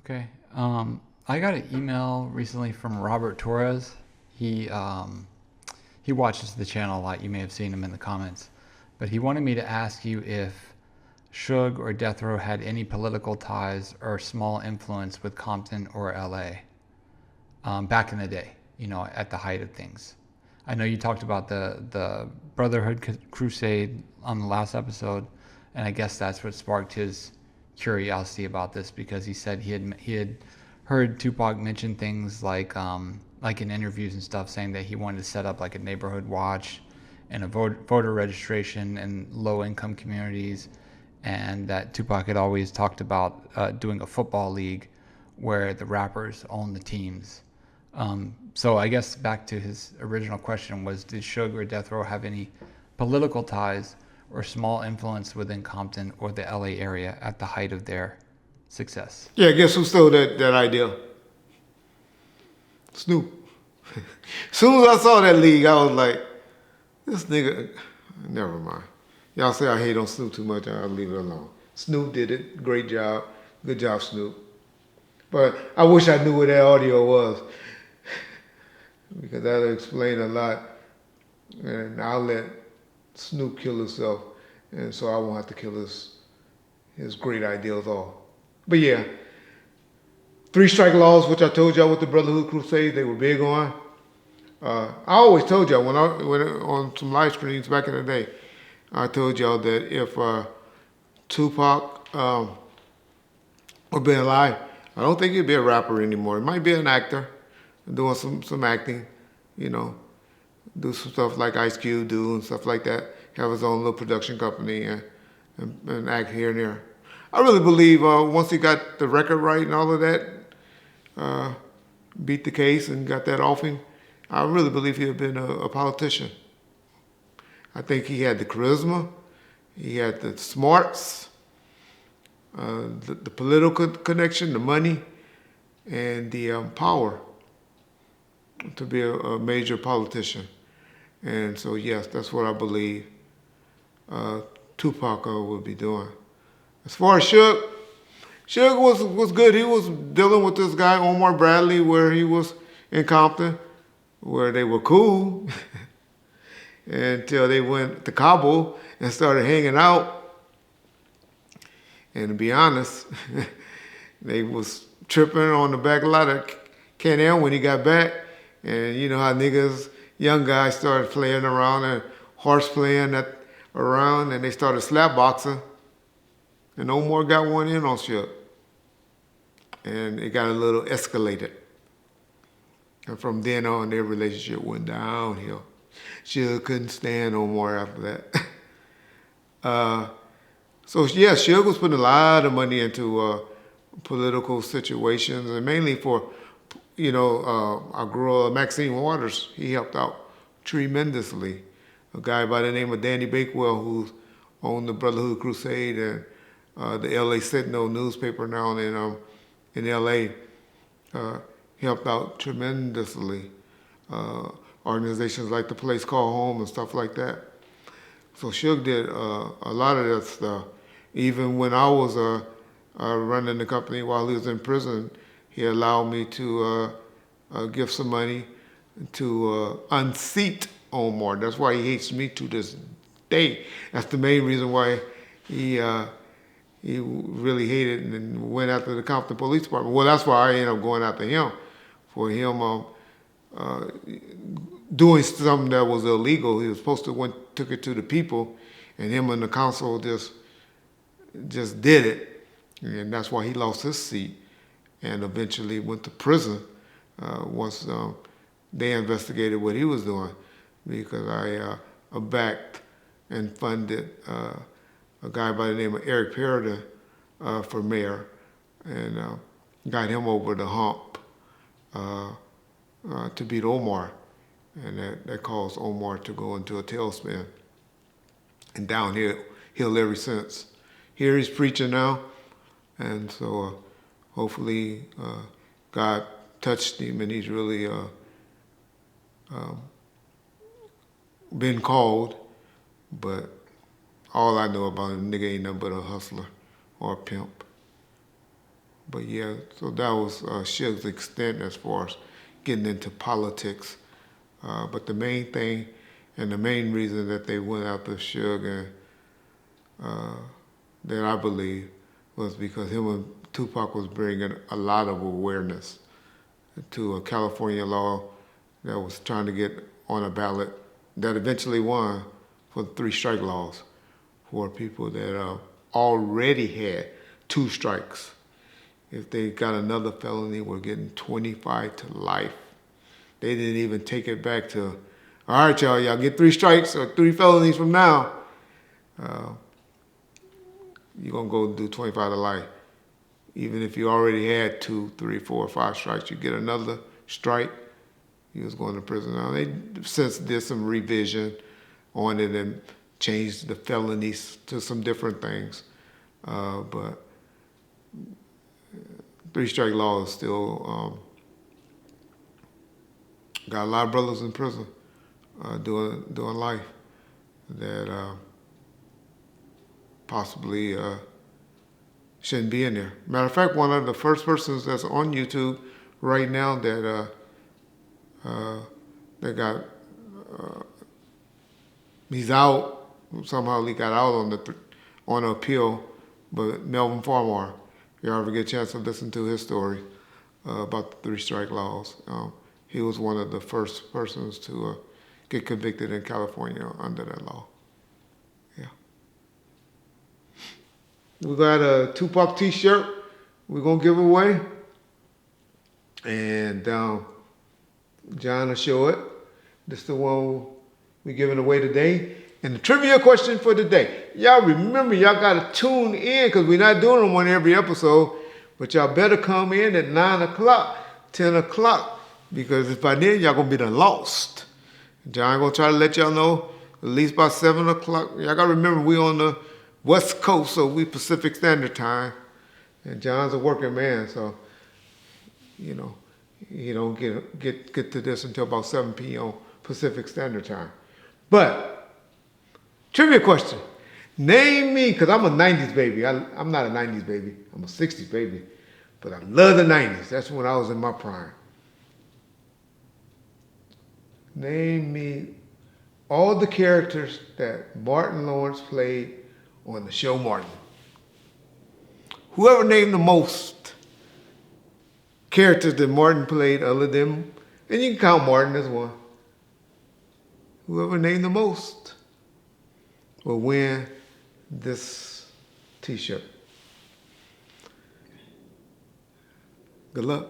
Okay. I got an email recently from Robert Torres. He he watches the channel a lot. You may have seen him in the comments, but he wanted me to ask you if Suge or Death Row had any political ties or small influence with Compton or LA back in the day. You know, at the height of things. I know you talked about the Brotherhood Crusade on the last episode, and I guess that's what sparked his curiosity about this because he said he had heard Tupac mention things like in interviews and stuff, saying that he wanted to set up like a neighborhood watch and a voter registration in low income communities, and that Tupac had always talked about doing a football league where the rappers own the teams. So I guess back to his original question was, did Suge or Death Row have any political ties or small influence within Compton or the LA area at the height of their success? Yeah, guess who stole that idea? Snoop. As soon as I saw that league, I was like, this nigga, never mind. Y'all say I hate on Snoop too much, I'll leave it alone. Snoop did it. Great job. Good job, Snoop. But I wish I knew where that audio was because that'll explain a lot. And I'll let Snoop kill himself, and so I won't have to kill his great ideals off. But yeah, three strike laws, which I told y'all with the Brotherhood Crusade, they were big on. I always told y'all when on some live streams back in the day, I told y'all that if Tupac would be alive, I don't think he'd be a rapper anymore. He might be an actor, doing some acting, you know, do some stuff like Ice Cube do and stuff like that. Have his own little production company and act here and there. I really believe once he got the record right and all of that, beat the case and got that off him, I really believe he'd have been a politician. I think he had the charisma, he had the smarts, the political connection, the money, and the power to be a major politician. And so, yes, that's what I believe Tupac would be doing. As far as Suge was good. He was dealing with this guy, Omar Bradley, where he was in Compton, where they were cool until they went to Cabo and started hanging out. And to be honest, they was tripping on the back lot of Can-Am when he got back. And you know how niggas, young guys started playing around and horse playing around, and they started slap boxing. And Omar got one in on Suge. And it got a little escalated. And from then on, their relationship went downhill. Suge couldn't stand Omar after that. So yeah, Suge was putting a lot of money into political situations, and mainly for, you know, our girl Maxine Waters. He helped out tremendously. A guy by the name of Danny Bakewell, who owned the Brotherhood Crusade and the L.A. Sentinel newspaper now in L.A. Helped out tremendously. Organizations like the Place Called Home and stuff like that. So Suge did a lot of that stuff. Even when I was running the company while he was in prison, he allowed me to give some money to unseat Omar. That's why he hates me to this day. That's the main reason why he really hated and went after the Compton Police Department. Well, that's why I ended up going after him, for him doing something that was illegal. He was supposed to took it to the people, and him and the council just did it, and that's why he lost his seat and eventually went to prison once they investigated what he was doing, because I backed and funded a guy by the name of Eric Perridan for mayor, and got him over the hump to beat Omar, and that caused Omar to go into a tailspin and downhill ever since. Here he's preaching now, and so hopefully God touched him and he's really been called, but all I know about him, nigga ain't nothing but a hustler or a pimp. But yeah, so that was Suge's extent as far as getting into politics. But the main thing and the main reason that they went after Suge and that I believe was because him and Tupac was bringing a lot of awareness to a California law that was trying to get on a ballot that eventually won for the 3 strike laws for people that already had 2 strikes. If they got another felony, we're getting 25 to life. They didn't even take it back to, all right, y'all get 3 strikes or 3 felonies from now. You're going to go do 25 to life. Even if you already had 2, 3, 4, 5 strikes, you get another strike, you was going to prison. Now, they since did some revision on it and changed the felonies to some different things. But 3 strike law is still got a lot of brothers in prison doing life that possibly shouldn't be in there. Matter of fact, one of the first persons that's on YouTube right now that got he's out somehow. He got out on an appeal, but Melvin Farmar, if you ever get a chance to listen to his story about the 3 strike laws, he was one of the first persons to get convicted in California under that law. Yeah. We got a Tupac t-shirt we're going to give away. And John will show it. This is the one we're giving away today. And the trivia question for today. Y'all remember, y'all got to tune in because we're not doing them on every episode. But y'all better come in at 9 o'clock, 10 o'clock. Because if by then, y'all going to be done lost. John going to try to let y'all know at least by 7 o'clock. Y'all got to remember, we on the West Coast, so we Pacific Standard Time. And John's a working man, so, you know, he don't get to this until about 7 p.m. Pacific Standard Time. But, trivia question. Name me, because I'm a 90s baby. I'm not a 90s baby. I'm a 60s baby. But I love the 90s. That's when I was in my prime. Name me all the characters that Martin Lawrence played on the show Martin. Whoever named the most characters that Martin played other than, and you can count Martin as one. Whoever named the most will win this t-shirt. Good luck.